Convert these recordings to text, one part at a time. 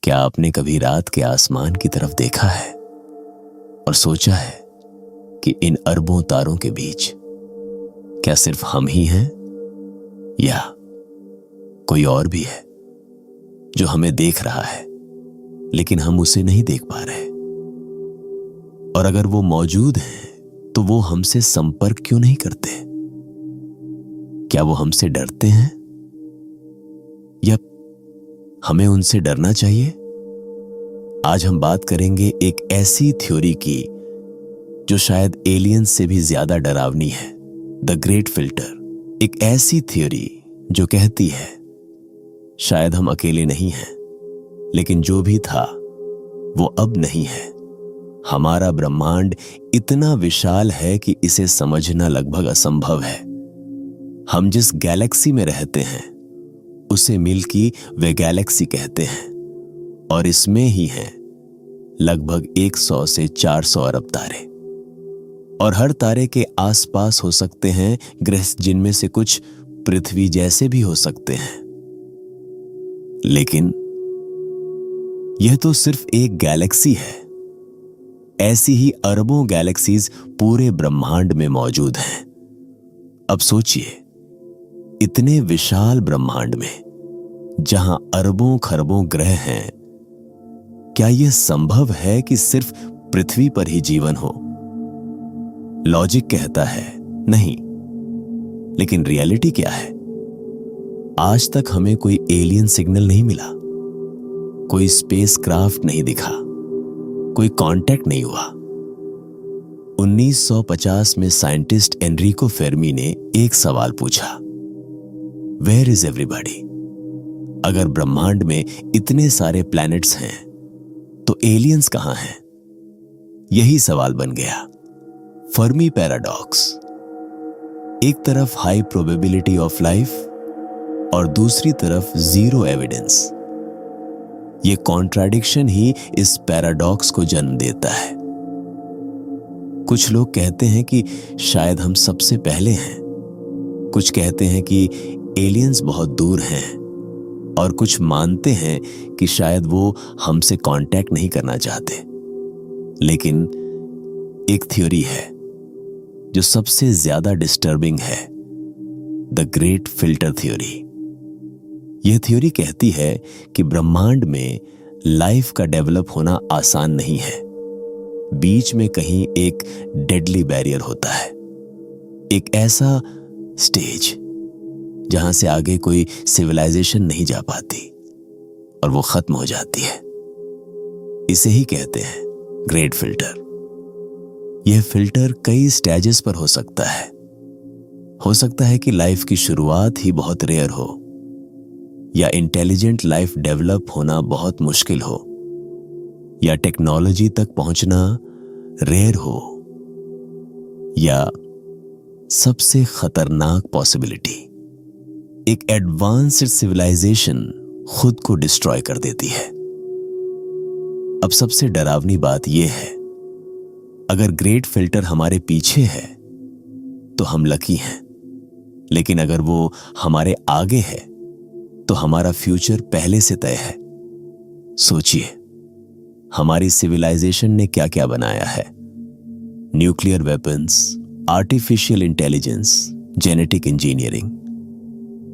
क्या आपने कभी रात के आसमान की तरफ देखा है और सोचा है कि इन अरबों तारों के बीच क्या सिर्फ हम ही हैं या कोई और भी है जो हमें देख रहा है लेकिन हम उसे नहीं देख पा रहे? और अगर वो मौजूद हैं तो वो हमसे संपर्क क्यों नहीं करते? क्या वो हमसे डरते हैं या हमें उनसे डरना चाहिए? आज हम बात करेंगे एक ऐसी थ्योरी की जो शायद एलियंस से भी ज्यादा डरावनी है, द ग्रेट फिल्टर। एक ऐसी थ्योरी जो कहती है शायद हम अकेले नहीं हैं, लेकिन जो भी था वो अब नहीं है। हमारा ब्रह्मांड इतना विशाल है कि इसे समझना लगभग असंभव है। हम जिस गैलेक्सी में रहते हैं उसे मिल्की वे गैलेक्सी कहते हैं और इसमें ही हैं लगभग 100 से 400 अरब तारे। और हर तारे के आसपास हो सकते हैं ग्रह जिनमें से कुछ पृथ्वी जैसे भी हो सकते हैं। लेकिन यह तो सिर्फ एक गैलेक्सी है। ऐसी ही अरबों गैलेक्सीज पूरे ब्रह्मांड में मौजूद हैं। अब सोचिए, इतने विशाल ब्रह्मांड में जहां अरबों खरबों ग्रह हैं, क्या यह संभव है कि सिर्फ पृथ्वी पर ही जीवन हो? लॉजिक कहता है नहीं, लेकिन रियलिटी क्या है? आज तक हमें कोई एलियन सिग्नल नहीं मिला, कोई स्पेस क्राफ्ट नहीं दिखा, कोई कांटेक्ट नहीं हुआ। 1950 में साइंटिस्ट एनरिको फेर्मी ने एक सवाल पूछा, वेयर इज एवरीबॉडी? अगर ब्रह्मांड में इतने सारे प्लैनेट्स हैं तो एलियंस कहां हैं? यही सवाल बन गया, फर्मी पैराडॉक्स। एक तरफ हाई प्रोबेबिलिटी ऑफ लाइफ और दूसरी तरफ जीरो एविडेंस। ये कॉन्ट्राडिक्शन ही इस पैराडॉक्स को जन्म देता है। कुछ लोग कहते हैं कि शायद हम सबसे पहले हैं, कुछ कहते हैं कि एलियंस बहुत दूर हैं, और कुछ मानते हैं कि शायद वो हमसे कांटेक्ट नहीं करना चाहते। लेकिन एक थ्योरी है जो सबसे ज्यादा डिस्टर्बिंग है, द ग्रेट फिल्टर थ्योरी। यह थ्योरी कहती है कि ब्रह्मांड में लाइफ का डेवलप होना आसान नहीं है। बीच में कहीं एक डेडली बैरियर होता है, एक ऐसा स्टेज जहां से आगे कोई सिविलाइजेशन नहीं जा पाती और वो खत्म हो जाती है। इसे ही कहते हैं ग्रेट फिल्टर। यह फिल्टर कई स्टेजेस पर हो सकता है। हो सकता है कि लाइफ की शुरुआत ही बहुत रेयर हो, या इंटेलिजेंट लाइफ डेवलप होना बहुत मुश्किल हो, या टेक्नोलॉजी तक पहुंचना रेयर हो, या सबसे खतरनाक पॉसिबिलिटी, एक एडवांस्ड सिविलाइजेशन खुद को डिस्ट्रॉय कर देती है। अब सबसे डरावनी बात यह है, अगर ग्रेट फिल्टर हमारे पीछे है तो हम लकी हैं, लेकिन अगर वो हमारे आगे है तो हमारा फ्यूचर पहले से तय है। सोचिए, हमारी सिविलाइजेशन ने क्या क्या बनाया है। Nuclear weapons, artificial intelligence, genetic engineering.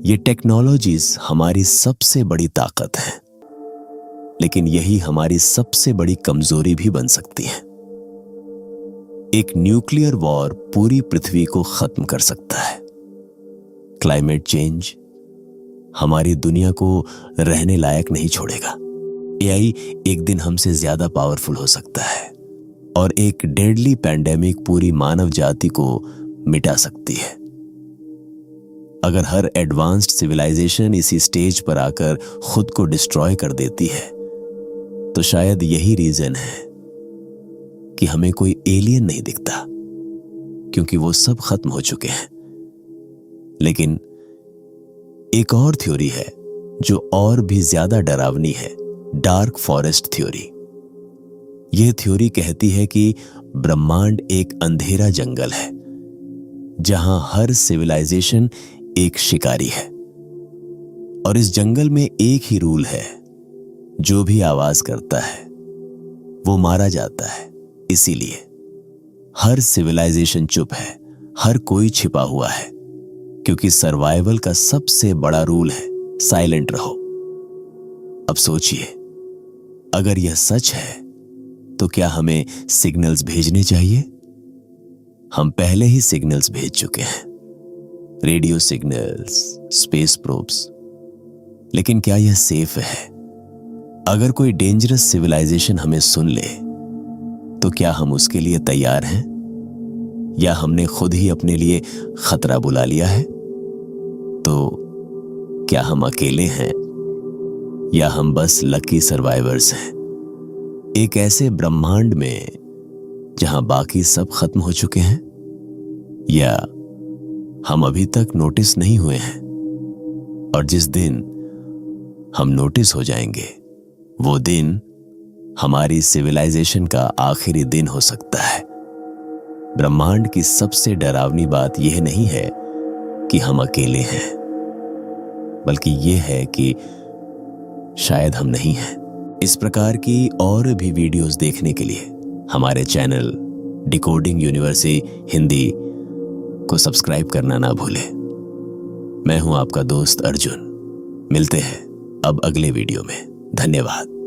ये टेक्नोलॉजीज हमारी सबसे बड़ी ताकत है, लेकिन यही हमारी सबसे बड़ी कमजोरी भी बन सकती है। एक न्यूक्लियर वॉर पूरी पृथ्वी को खत्म कर सकता है। क्लाइमेट चेंज हमारी दुनिया को रहने लायक नहीं छोड़ेगा। एआई एक दिन हमसे ज्यादा पावरफुल हो सकता है, और एक डेडली पैंडेमिक पूरी मानव जाति को मिटा सकती है। अगर हर एडवांस्ड सिविलाइजेशन इसी स्टेज पर आकर खुद को डिस्ट्रॉय कर देती है, तो शायद यही रीजन है कि हमें कोई एलियन नहीं दिखता, क्योंकि वो सब खत्म हो चुके हैं। लेकिन एक और थ्योरी है जो और भी ज्यादा डरावनी है, डार्क फॉरेस्ट थ्योरी। यह थ्योरी कहती है कि ब्रह्मांड एक अंधेरा जंगल है जहां हर सिविलाइजेशन एक शिकारी है, और इस जंगल में एक ही रूल है, जो भी आवाज करता है वो मारा जाता है। इसीलिए हर सिविलाइजेशन चुप है, हर कोई छिपा हुआ है, क्योंकि सर्वाइवल का सबसे बड़ा रूल है साइलेंट रहो। अब सोचिए, अगर यह सच है तो क्या हमें सिग्नल्स भेजने चाहिए? हम पहले ही सिग्नल्स भेज चुके हैं, रेडियो सिग्नल्स, स्पेस प्रोब्स। लेकिन क्या यह सेफ है? अगर कोई डेंजरस सिविलाइजेशन हमें सुन ले तो क्या हम उसके लिए तैयार हैं? या हमने खुद ही अपने लिए खतरा बुला लिया है? तो क्या हम अकेले हैं या हम बस लकी सर्वाइवर्स हैं, एक ऐसे ब्रह्मांड में जहां बाकी सब खत्म हो चुके हैं? या हम अभी तक नोटिस नहीं हुए हैं और जिस दिन हम नोटिस हो जाएंगे वो दिन हमारी सिविलाइजेशन का आखिरी दिन हो सकता है। ब्रह्मांड की सबसे डरावनी बात यह नहीं है कि हम अकेले हैं, बल्कि यह है कि शायद हम नहीं हैं। इस प्रकार की और भी वीडियोस देखने के लिए हमारे चैनल डिकोडिंग यूनिवर्सिटी हिंदी को सब्सक्राइब करना ना भूलें। मैं हूं आपका दोस्त अर्जुन। मिलते हैं अब अगले वीडियो में। धन्यवाद।